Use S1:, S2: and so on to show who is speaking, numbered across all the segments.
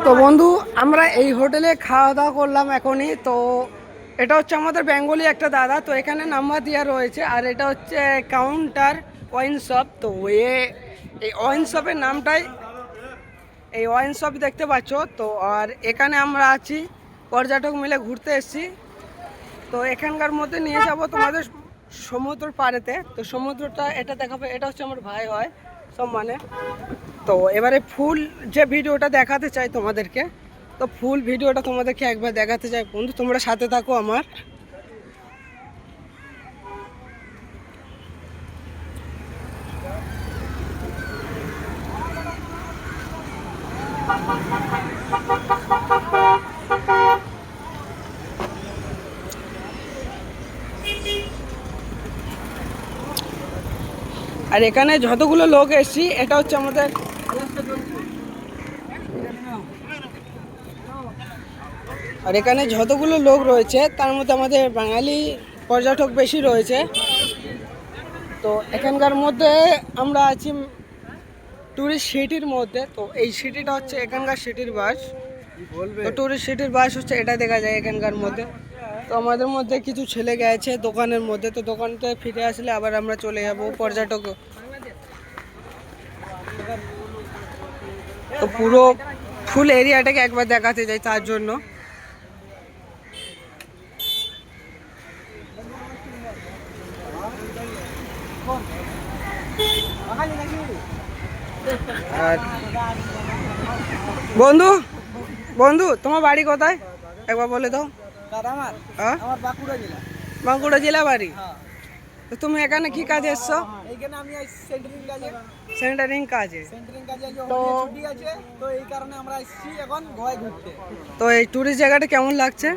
S1: তো বন্ধু আমরা এই হোটেলে খাওয়া দাওয়া করলাম এখনই। তো এটা হচ্ছে আমাদের বেঙ্গলি একটা দাদা, তো এখানে নাম্বার দেওয়া রয়েছে, আর এটা হচ্ছে কাউন্টার ওয়াইন শপ। তো এই ওয়াইন শপের নামটাই এই ওয়াইন শপ দেখতে পাচ্ছ। তো আর এখানে আমরা আছি পর্যটক মিলে ঘুরতে এসেছি। তো এখানকার মধ্যে নিয়ে যাব তোমাদের সমুদ্র পাড়েতে। তো সমুদ্রটা এটা দেখাবে, এটা হচ্ছে আমার ভাই হয় সব মানে। তো এবারে ফুল যে ভিডিওটা দেখাতে চাই তোমাদেরকে, তো ফুল ভিডিওটা তোমাদেরকে একবার দেখাতে চাই বন্ধু, তোমরা সাথে থাকো আমার। আর এখানে যতগুলো লোক এসছি, এটা হচ্ছে আমাদের আর এখানে যতগুলো লোক রয়েছে তার মধ্যে আমাদের বাঙালি পর্যটক বেশি রয়েছে। তো এখানকার মধ্যে আমরা আছি ট্যুরিস্ট সিটির মধ্যে। তো এই সিটিটা হচ্ছে এখানকার সিটির বাস। তো ট্যুরিস্ট সিটির বাস হচ্ছে এটা দেখা যায় এখানকার মধ্যে। তো আমাদের মধ্যে কিছু ছেলে গেছে দোকানের মধ্যে, তো দোকানতে ফিরে আসলে আবার আমরা চলে যাব পর্যটক। তো পুরো ফুল এরিয়াটাকে একবার দেখাতে যাই তার জন্য। আর বন্ধু বন্ধু তোমার বাড়ি কোথায় একবার বলে দাও। হ্যাঁ, বাঁকুড়া জেলা বাড়ি। তো তুমি এখানে কি কাজে এসছো? সেন্টারিং কাজে। তো
S2: এই কারণে আমরা এসেছি এখন গোয়ায় ঘুরতে।
S1: তো এই টুরিস্ট জায়গাটা কেমন লাগছে?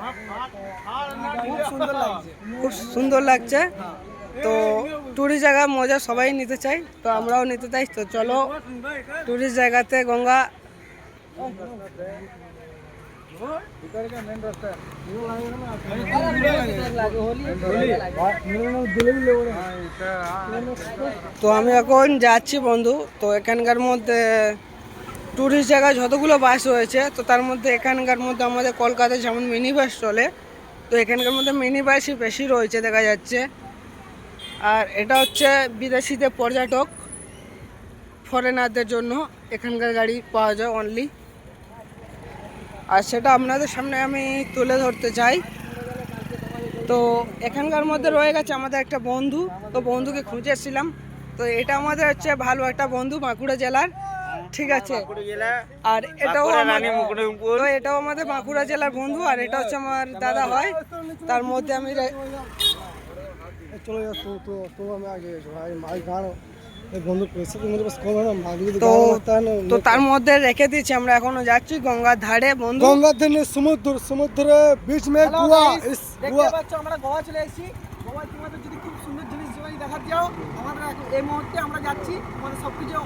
S2: খুব সুন্দর লাগছে।
S1: খুব সুন্দর লাগছে। তো টুরিস্ট জায়গা মজা সবাই নিতে চাই, তো আমরাও নিতে চাই। তো চলো টুরিস্ট জায়গাতে গঙ্গা। তো আমি এখন যাচ্ছি বন্ধু। তো এখানকার মধ্যে টুরিস্ট জায়গায় যতগুলো বাস রয়েছে, তো তার মধ্যে এখানকার মধ্যে আমাদের কলকাতায় যেমন মিনি বাস চলে, তো এখানকার মধ্যে মিনি বাসই বেশি রয়েছে দেখা যাচ্ছে। আর এটা হচ্ছে বিদেশিদের পর্যটক ফরেনারদের জন্য এখানকার গাড়ি পাওয়া যায় অনলি। আর সেটা আপনাদের সামনে আমি তুলে ধরতে চাই। তো এখানকার মধ্যে রয়ে গেছে আমাদের একটা বন্ধু, তো বন্ধুকে খুঁজে এসেছিলাম। তো এটা আমাদের হচ্ছে ভালো একটা বন্ধু বাঁকুড়া জেলার, ঠিক আছে। আর এটাও তো এটাও আমাদের বাঁকুড়া জেলার বন্ধু, আর এটা হচ্ছে আমার দাদা হয়। তার মধ্যে আমি তো তার মধ্যে রেখে দিচ্ছি। আমরা এখনো যাচ্ছি গঙ্গার ধারে বন্ধু।
S2: গঙ্গার ধারে সমুদ্র বিচ মে গোয়া। দেখতে পাচ্ছ আমরা গোয়া চলে এসেছি। গোয়া তোমাদের যদি খুব সুন্দর জিনিস দেখাতে যাও, আমরা এই মুহূর্তে আমরা যাচ্ছি। তোমাদের সবকিছু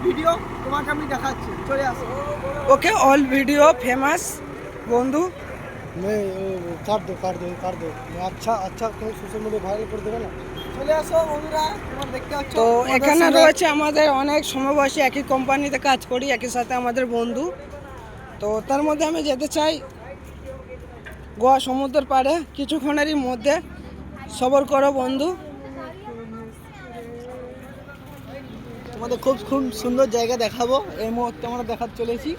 S2: ভিডিও তোমাকে আমি দেখাচ্ছি, চলে আসো।
S1: ওকে, অল ভিডিও ফেমাস বন্ধু।
S2: কাট দো আচ্ছা তুমি সোশ্যাল মিডিয়া ভাইরাল করে দেবে না। চলে আসো বন্ধুরা, তোমার দেখতে পাচ্ছ।
S1: তো এখানে রয়েছে আমাদের অনেক সমবয়সী, একই কোম্পানিতে কাজ করি, একই সাথে আমাদের বন্ধু। তো তার মধ্যে আমি যেতে চাই গোয়া সমুদ্রের পাড়ে কিছুক্ষণেরই মধ্যে। সবর করো বন্ধু।
S2: তোমাদের খুব সুন্দর জায়গা দেখাবো। এই মুহূর্তে আমরা দেখাতে চলেছি,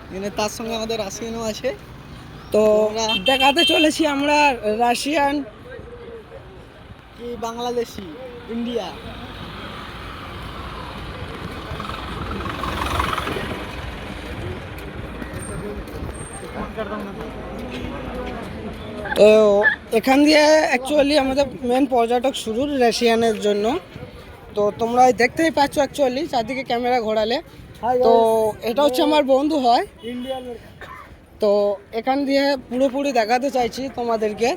S2: এখানে তার সঙ্গে আমাদের রাশিয়ানও আছে।
S1: তো দেখাতে চলেছি আমরা রাশিয়ান
S2: কি বাংলাদেশি, ইন্ডিয়া।
S1: তো এখান দিয়ে অ্যাকচুয়ালি আমাদের মেন পর্যটক শুরু রাশিয়ানের জন্য। তো তোমরা দেখতেই পাচ্ছ অ্যাকচুয়ালি চারদিকে ক্যামেরা ঘোরালে। তো এটা হচ্ছে আমার বন্ধু হয়। তো এখান দিয়ে পুরোপুরি দেখাতে চাইছি তোমাদেরকে।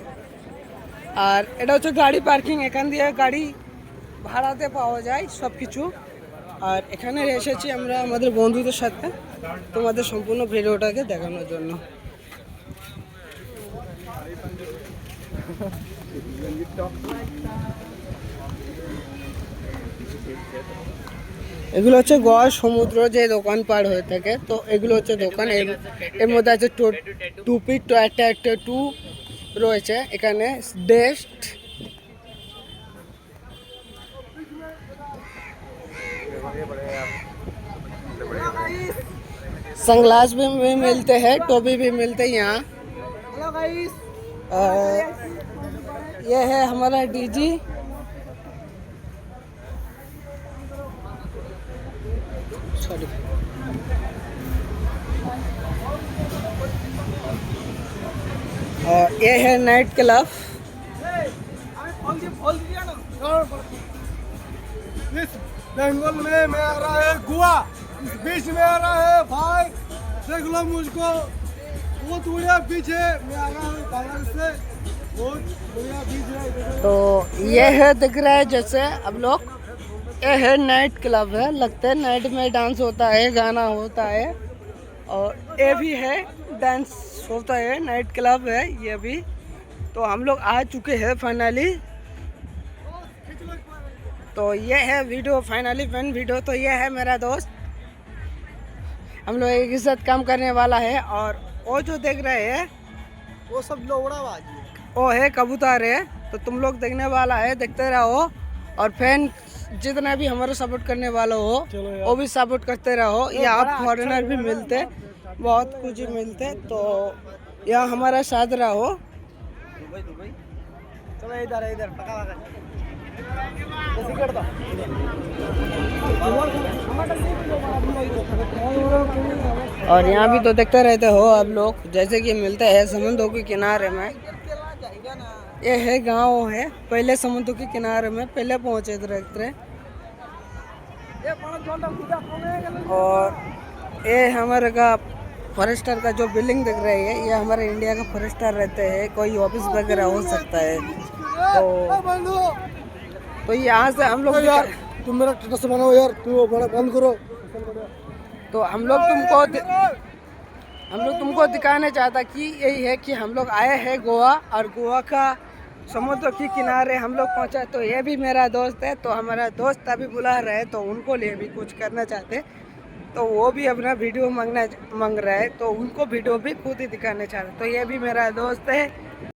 S1: আর এটা হচ্ছে গাড়ি পার্কিং, এখান দিয়ে গাড়ি ভাড়াতে পাওয়া যায় সব কিছু। আর এখানে এসেছি আমরা আমাদের বন্ধুদের সাথে তোমাদের সম্পূর্ণ ভিডিওটাকে দেখানোর জন্য। এগুলো হচ্ছে গোয়ার সমুদ্র যে দোকান পার হয়ে থাকে, তো এগুলো হচ্ছে দোকান। এর মধ্যে আছে টুপি, টু রয়েছে এখানে, বেস্ট। सनग्लास भी मिलते हैं, टोपी भी मिलते हैं यहाँ।
S2: हेलो गाइस,
S1: ये है हमारा डीजी। सॉरी, और ये है नाइट क्लब।
S2: इस बंगाल में मैं आ रहा है गोवा, इस बीच में आ रहा है भाई, देख लो मुझको, बहुत बढ़िया बीच है। मैं आ रहा हूँ बांग्लादेश से, बहुत बढ़िया बीच है।
S1: तो ये है, दिख रहा है जैसे अब लोग, ये है नाइट क्लब है, लगता है नाइट में डांस होता है, गाना होता है। और ये भी है, डांस होता है, नाइट क्लब है ये भी। तो हम लोग आ चुके हैं फाइनली। तो ये है वीडियो, फाइनली फन वीडियो। तो ये है मेरा दोस्त, हम लोग एक ही साथ काम करने वाला है। और वो जो देख रहे हैं
S2: वो सब लोगड़ाबाज है।
S1: वो है कबूतर है। तो तुम लोग देखने वाला है, देखते रहो। और फैन जितना भी हमारा सपोर्ट करने वाला हो, वो भी सपोर्ट करते रहो। यहाँ फॉरेनर भी मिलते, बहुत कुछ मिलते। तो यहाँ हमारा साथ रहो।
S2: दुबई चलो इधर इधर पका पका
S1: और यहाँ भी तो देखते रहते हो आप लोग, जैसे कि मिलते हैं समुद्रों के किनारे में। ये है गांव है, पहले समुद्र के किनारे में पहले पहुँचे रहते। और ये हमारे का फॉरेस्टर का जो बिल्डिंग दिख रही है, ये हमारे इंडिया का फॉरेस्टर रहते हैं, कोई ऑफिस वगैरह हो सकता है। तो यहाँ से हम लोग,
S2: यार तुम मेरा स्टेटस बनाओ यार, तुम वो बड़ा बंद करो।
S1: तो हम लोग तुमको दिखाना चाहता कि यही है कि हम लोग आए हैं गोवा, और गोवा का समुद्र के किनारे हम लोग पहुंचा। तो ये भी मेरा दोस्त है, तो हमारा दोस्त अभी बुला रहे हैं, तो उनको लिए भी कुछ करना चाहते, तो वो भी अपना वीडियो मांग रहा है, तो उनको वीडियो भी खुद ही दिखाना चाहते। तो ये भी मेरा दोस्त है।